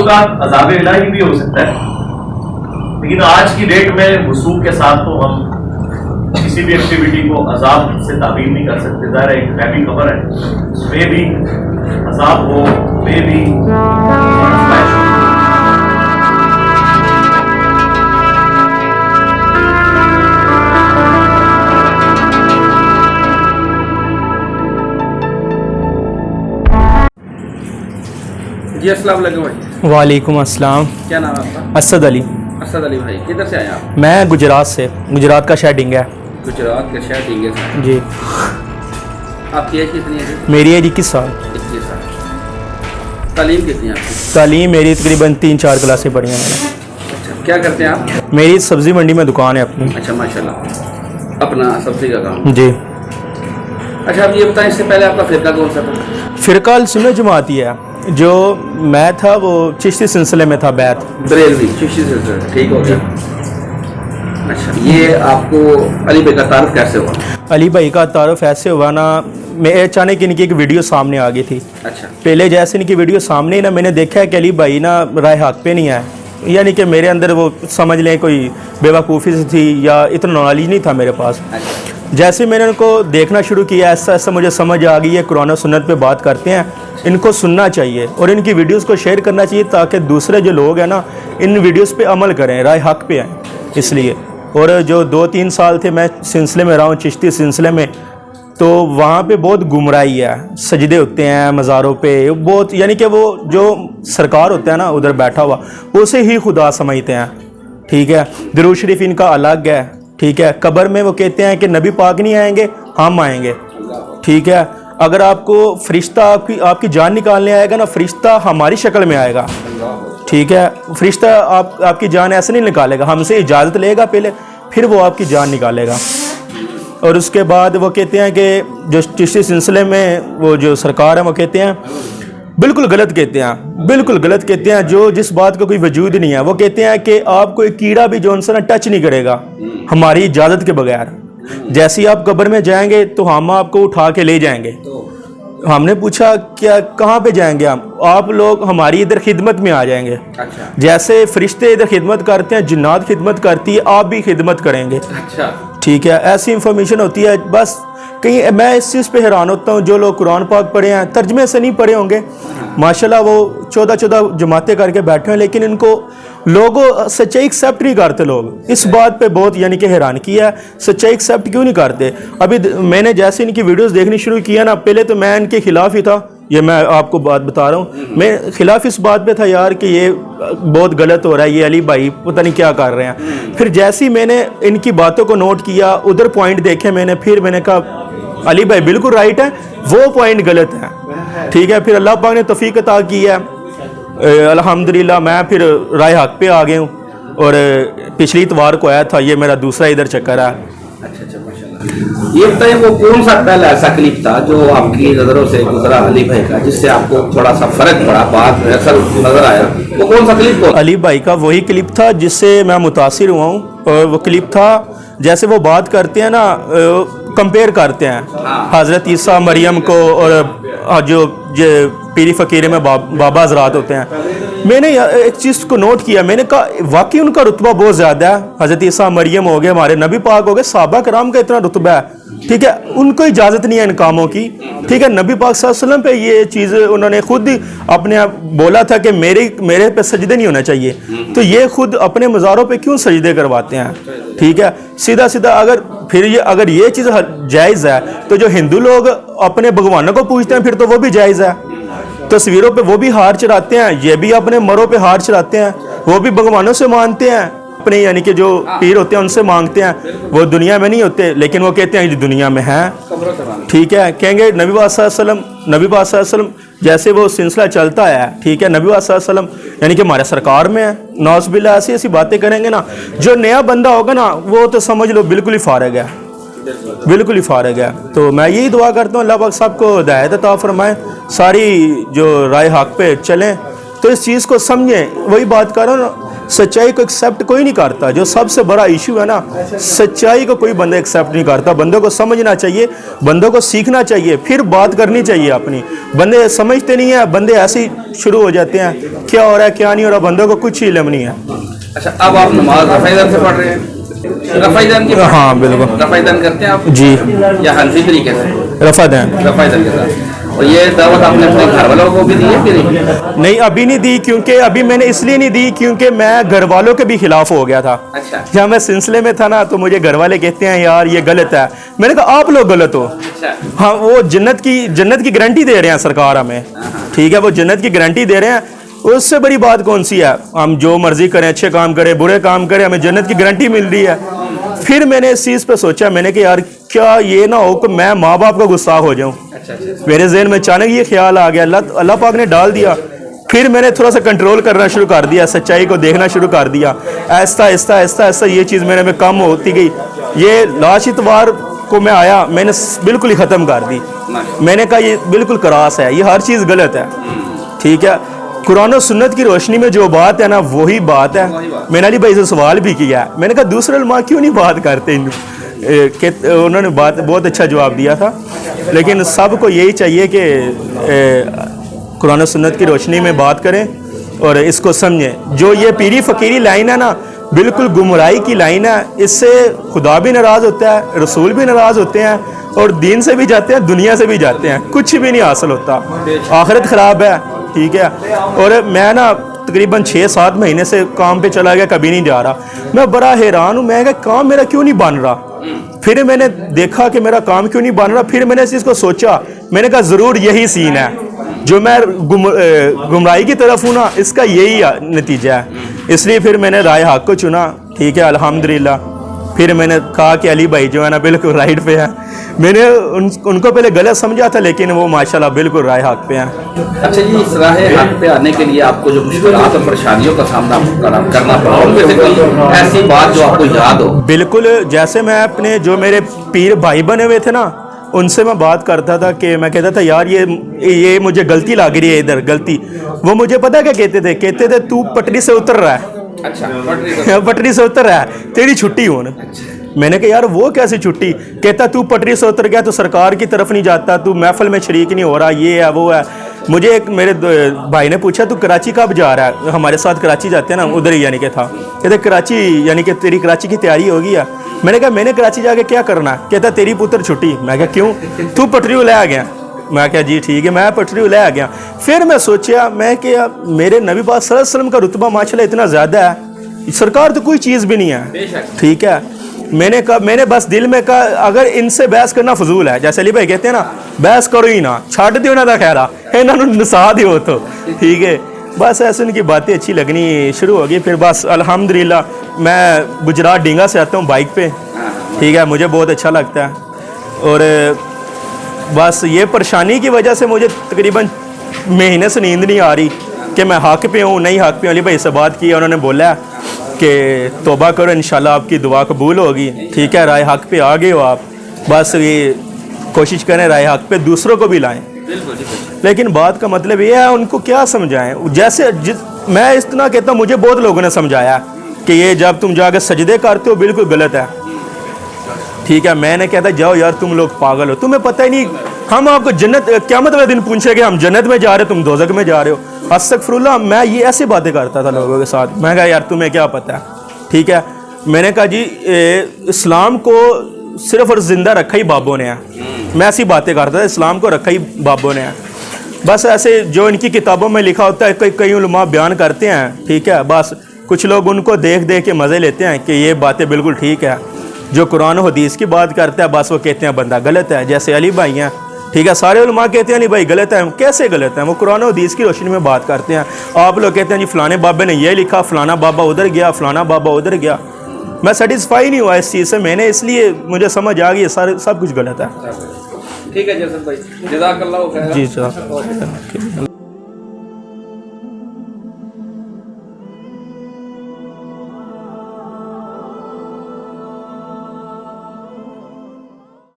का अज़ाब इलाही भी हो सकता है, लेकिन आज की डेट में वसूख के साथ तो हम किसी भी एक्टिविटी को अजाब से ताबीर नहीं कर सकते। ज़ाहिर है एक गैबी खबर है, उसमें भी अजाब हो, में भी आजमाइश हो। जी अस्सलाम वालेकुम भाई। वालेकुम अस्सलाम। क्या नाम है आपका? असद अली। असद अली भाई, किधर से आए आप? मैं गुजरात से, गुजरात का शहर डिंगा है। गुजरात के शहर डींगे से। जी। आपकी एज कितनी है? मेरी एज 21 साल। 21 साल। तालीम कितनी है आपकी? तालीम मेरी तकरीबन 3-4 क्लासें पढ़ी हैं मैंने। अच्छा, क्या करते हैं आप? मेरी सब्ज़ी मंडी में दुकान है अपनी। अच्छा माशाल्लाह, अपना सब्जी का काम। जी। अच्छा, आप ये बताएं, इससे पहले आपका फ़िरका कौन सा था? फ़िरका सुन्नत जमाती है। जो मैं था वो चिश्ती सिलसिले में था, बैत बरेलवी चिश्ती से। ठीक हो गया। अच्छा, ये आपको अली भाई का तारुफ कैसे हुआ? अली भाई का तारुफ ऐसे हुआ ना, मैं अचानक इनकी एक वीडियो सामने आ गई थी। अच्छा। पहले जैसे इनकी वीडियो सामने ही ना, मैंने देखा है कि अली भाई ना राय हक पे नहीं आए, यानी कि मेरे अंदर वो समझ लें कोई बेवकूफ़ी से थी या इतना नॉलेज नहीं था मेरे पास। अच्छा। जैसे मैंने उनको देखना शुरू किया, ऐसा ऐसा मुझे समझ आ गई है कुरान और सुन्नत पे बात करते हैं, इनको सुनना चाहिए और इनकी वीडियोस को शेयर करना चाहिए ताकि दूसरे जो लोग हैं ना इन वीडियोस पे अमल करें, राय हक पे आएँ इसलिए। और जो 2-3 साल थे मैं सिलसिले में रहा हूँ, चिश्ती सिलसिले में, तो वहाँ पे बहुत गुमराही है, सजदे होते हैं मज़ारों पे बहुत, यानी कि वो जो सरकार होता है ना उधर बैठा हुआ उसे ही खुदा समझते हैं। ठीक है, दुरूद शरीफ इनका अलग है। ठीक है, कब्र में वो कहते हैं कि नबी पाक नहीं आएंगे, हम आएंगे। ठीक है, अगर आपको फरिश्ता आपकी जान निकालने आएगा ना, फरिश्ता हमारी शक्ल में आएगा। ठीक है, फरिश्ता आपकी जान ऐसे नहीं निकालेगा, हमसे इजाज़त लेगा पहले, फिर वो आपकी जान निकालेगा। और उसके बाद वो कहते हैं कि जो चिश्ती सिलसिले में वो जो सरकार है वो कहते हैं बिल्कुल गलत कहते हैं, बिल्कुल गलत कहते हैं, जो जिस बात का कोई वजूद नहीं है। वो कहते हैं कि आपको एक कीड़ा भी जो उनसे ना टच नहीं करेगा हमारी इजाज़त के बगैर। जैसे ही आप कब्र में जाएंगे तो हम आपको उठा के ले जाएंगे। हमने पूछा क्या कहाँ पे जाएंगे हम? आप लोग हमारी इधर खिदमत में आ जाएंगे। अच्छा। जैसे फरिश्ते इधर खिदमत करते हैं, जिन्नात खिदमत करती है, आप भी खिदमत करेंगे। अच्छा। ठीक है, ऐसी इंफॉर्मेशन होती है। बस कहीं मैं इस चीज़ पे हैरान होता हूँ, जो लोग कुरान पाक पढ़े हैं, तर्जमे से नहीं पढ़े होंगे माशाल्लाह, वो 14 जमातें करके बैठे हैं, लेकिन इनको लोगों सच्चाई एक्सेप्ट नहीं करते। लोग इस बात पे बहुत यानी कि हैरान किया है, सच्चाई एक्सेप्ट क्यों नहीं करते। अभी मैंने जैसे इनकी वीडियोस देखनी शुरू किया ना, पहले तो मैं इनके खिलाफ ही था, ये मैं आपको बात बता रहा हूँ, मैं खिलाफ इस बात पे था यार कि ये बहुत गलत हो रहा है, ये अली भाई पता नहीं क्या कर रहे हैं। फिर जैसे ही मैंने इनकी बातों को नोट किया, उधर पॉइंट देखे मैंने, फिर मैंने कहा अली भाई बिल्कुल राइट है, वो पॉइंट गलत है। ठीक है, फिर अल्लाह पाक ने तौफीक अता की है, अल्हम्दुलिल्लाह मैं फिर राय हक पे आ गया हूँ। और पिछली इतवार को आया था, ये मेरा दूसरा इधर चक्कर है। अच्छा माशाल्लाह। ये बताइए, वो कौन सा पहला ऐसा क्लिप था जो आपकी नज़रों से गुजरा अली भाई का, जिससे आपको थोड़ा सा फर्क पड़ा, बात में असर नजर आया? वो कौन सा क्लिप था? अली भाई का वही क्लिप था जिससे मैं मुतासिर हुआ हूँ। और वो क्लिप था जैसे वो बात करते हैं ना, कंपेयर करते हैं हज़रत ईसा मरियम को और जो पीरी फ़कीर में बाबा हज़रात होते हैं। मैंने एक चीज़ को नोट किया, मैंने कहा वाकई उनका रुतबा बहुत ज़्यादा है। हज़रत ईसा मरियम हो गए, हमारे नबी पाक हो गए, सहाबा कराम का इतना रुतबा है। ठीक है, उनको इजाज़त नहीं है इन कामों की। ठीक है, नबी पाक सल्लल्लाहु अलैहि वसल्लम पे ये चीज़ उन्होंने खुद अपने आप बोला था कि मेरे पे सजदे नहीं होना चाहिए, तो ये खुद अपने मज़ारों पे क्यों सजदे करवाते हैं? ठीक है, सीधा सीधा अगर ये चीज़ जायज़ है तो जो हिंदू लोग अपने भगवानों को पूजते हैं फिर तो वो भी जायज़ है। तस्वीरों पे वो भी हार चढ़ाते हैं, ये भी अपने मरों पे हार चढ़ाते हैं, वो भी भगवानों से मानते हैं, अपने यानी कि जो पीर होते हैं उनसे मांगते हैं। वो दुनिया में नहीं होते, लेकिन वो कहते हैं जो दुनिया में है। ठीक है, कहेंगे नबी पाक सल्लल्लाहु अलैहि वसल्लम जैसे वो सिलसिला चलता है। ठीक है, नबी पाक सल्लल्लाहु अलैहि वसल्लम यानी कि हमारे सरकार में है, नौज़बिल्लाह ऐसी ऐसी बातें करेंगे ना, जो नया बंदा होगा ना वो तो समझ लो बिल्कुल ही फारिग है, बिल्कुल ही फारिग है। तो मैं यही दुआ करता हूँ अल्लाह पाक सबको हिदायत अता फरमाए, सारी जो राय हक पे चलें, तो इस चीज़ को समझें। वही बात कर रहा हूँ, सच्चाई को एक्सेप्ट कोई नहीं करता। जो सबसे बड़ा इशू है ना, सच्चाई को कोई बंदा एक्सेप्ट नहीं करता। बंदों को समझना चाहिए, बंदों को सीखना चाहिए, फिर बात करनी चाहिए अपनी। बंदे समझते नहीं है, बंदे ऐसे ही शुरू हो जाते हैं, क्या हो रहा है क्या नहीं हो रहा, बंदों को कुछ इल्म नहीं है। अच्छा, अब आप नमाज रफ़ाइदान से पढ़ रहे हैं? रफ़ाइदान की? हाँ बिल्कुल। रफ़ाइदान करते हैं आप जी, या हनफी तरीके से? रफ़ादान। रफ़ाइदान के साथ। और ये दावत आपने अपने घर वालों को भी दी है कि नहीं? नहीं, अभी नहीं दी, क्योंकि अभी मैंने इसलिए नहीं दी क्योंकि मैं घर वालों के भी खिलाफ हो गया था। अच्छा। जब मैं सिलसिले में था ना, तो मुझे घर वाले कहते हैं यार ये गलत है। मैंने कहा आप लोग गलत हो। अच्छा। हाँ, वो जन्नत की गारंटी दे रहे हैं सरकार हमें, ठीक है, वो जन्नत की गारंटी दे रहे हैं, उससे बड़ी बात कौन सी है? हम जो मर्जी करें, अच्छे काम करें, बुरे काम करें, हमें जन्नत की गारंटी मिल रही है। फिर मैंने इस चीज़ पे सोचा, मैंने कि यार क्या ये ना हो कि मैं माँ बाप का गुस्ताख हो जाऊं। मेरे जहन में अचानक ये ख्याल आ गया, अल्लाह पाक ने डाल दिया। फिर मैंने थोड़ा सा कंट्रोल करना शुरू कर दिया, सच्चाई को देखना शुरू कर दिया। ऐसा ऐसा ऐसा ऐसा ये चीज़ मेरे में कम होती गई। ये लास्ट इतवार को मैं आया, मैंने बिल्कुल ही ख़त्म कर दी। मैंने कहा ये बिल्कुल क्रास है, ये हर चीज़ गलत है, ठीक है। कुरान और सुन्नत की रोशनी में जो बात है ना, वही बात है। मैंने अली भाई से सवाल भी किया है, मैंने कहा दूसरे उलमा क्यों नहीं बात करते? उन्होंने बात बहुत अच्छा जवाब दिया था। लेकिन सबको यही चाहिए कि कुरान और सुन्नत की रोशनी में बात करें और इसको समझें। जो ये पीरी फ़कीरी लाइन है ना, बिल्कुल गुमराही की लाइन है। इससे खुदा भी नाराज़ होता है, रसूल भी नाराज़ होते हैं, और दीन से भी जाते हैं, दुनिया से भी जाते हैं, कुछ भी नहीं हासिल होता, आखिरत ख़राब है, ठीक है। और मैं ना तकरीबन 6-7 महीने से काम पे चला गया, कभी नहीं जा रहा। मैं बड़ा हैरान हूँ, मैं कहा काम मेरा क्यों नहीं बन रहा। फिर मैंने देखा कि मेरा काम क्यों नहीं बन रहा। फिर मैंने इस चीज़ को सोचा, मैंने कहा ज़रूर यही सीन है, जो मैं गुमराही की तरफ हूँ ना, इसका यही नतीजा है। इसलिए फिर मैंने राय हक को चुना, ठीक है, अल्हम्दुलिल्लाह। फिर मैंने कहा कि अली भाई जो है ना बिल्कुल राइट पे है। मैंने उनको पहले गलत समझा था, लेकिन वो माशाल्लाह बिल्कुल राय हक पे हैं। अच्छा जी, इस राह हक पे आने के लिए आपको जो मुश्किलात और परेशानियों का सामना करना पड़ा, उनमें से कोई ऐसी बात जो आपको याद हो? बिल्कुल, जैसे मैं अपने जो मेरे पीर भाई बने हुए थे ना, उनसे मैं बात करता था कि मैं कहता था यार ये मुझे गलती लग रही है, इधर गलती। वो मुझे पता क्या कहते थे तू पटरी से उतर रहा है। अच्छा, पटरी से उतर रहा है, तेरी छुट्टी हो ना। मैंने कहा यार वो कैसी छुट्टी? कहता तू पटरी से उतर गया तो सरकार की तरफ नहीं जाता, तू महफिल में शरीक नहीं हो रहा, ये है वो है। मुझे एक मेरे भाई ने पूछा तू कराची कब जा रहा है? हमारे साथ कराची जाते हैं ना, उधर ही यानी कि था। कहते कराची यानी कि तेरी कराची की तैयारी होगी या? मैंने कहा मैंने कराची जाके क्या करना है? कहता तेरी पुत्र छुट्टी। मैं कहा क्यों? तू पटरी ले आ गया। मैं कहा जी ठीक है, मैं पटरी ले आ गया। फिर मैं सोचा, मैं कि मेरे नबी पाक सल्लल्लाहु अलैहि वसल्लम का रुतबा माशाल्लाह इतना ज़्यादा है, सरकार तो कोई चीज़ भी नहीं है, ठीक है। मैंने बस दिल में कहा अगर इनसे बहस करना फजूल है, जैसे अली भाई कहते हैं ना, बहस करो ही ना, छाड़ दियो ना था खैरा, इन्होंने नसा दियो तो ठीक है। बस ऐसे उनकी बातें अच्छी लगनी शुरू हो गई। फिर बस अल्हम्दुलिल्लाह मैं गुजरात डींगा से आता हूँ बाइक पे, ठीक है, मुझे बहुत अच्छा लगता है। और बस ये परेशानी की वजह से मुझे तकरीबन महीने से नींद नहीं आ रही कि मैं हक पे हूँ नहीं हक पे। अली भाई से बात की, उन्होंने बोला कि तौबा करो, इंशाल्लाह आपकी दुआ कबूल होगी, ठीक है, राय हक पे आ गए हो आप। बस ये कोशिश करें राय हक पे दूसरों को भी लाएं। लेकिन बात का मतलब ये है, उनको क्या समझाएं? जैसे मैं इतना कहता हूँ, मुझे बहुत लोगों ने समझाया कि ये जब तुम जाकर सजदे करते हो बिल्कुल गलत है, ठीक है। मैंने कहता जाओ यार तुम लोग पागल हो, तुम्हें पता ही नहीं, हम आपको जन्नत क़यामत वाले दिन पूछेंगे हम जन्नत में जा रहे हो, तुम दोज़ख में जा रहे हो। अस्तगफिरुल्लाह, मैं ये ऐसी बातें करता था लोगों के साथ। मैं कहा यार तुम्हें क्या पता है, ठीक है। मैंने कहा जी इस्लाम को सिर्फ और ज़िंदा रखा ही बाबों ने है। मैं ऐसी बातें करता था, इस्लाम को रखा ही बाबों ने है। बस ऐसे जो इनकी किताबों में लिखा होता है कई उलमा बयान करते हैं, ठीक है। बस कुछ लोग उनको देख देख के मज़े लेते हैं कि ये बातें बिल्कुल ठीक है। जो कुरान और हदीस की बात करता है बस वो कहते हैं बंदा गलत है। जैसे अली भाई हैं, ठीक है, सारे उलमा कहते हैं अली भाई गलत है। कैसे गलत है? वो कुरान और हदीस की रोशनी में बात करते हैं। आप लोग कहते हैं जी फलाने बाबे ने ये लिखा, फलाना बाबा उधर गया, फलाना बाबा उधर गया। मैं सेटिस्फाई नहीं हुआ इस चीज़ से, मैंने इसलिए मुझे समझ आ गई सारे सब कुछ गलत है। ठीक है जसद भाई, जज़ाकल्लाह खैर। जी सर।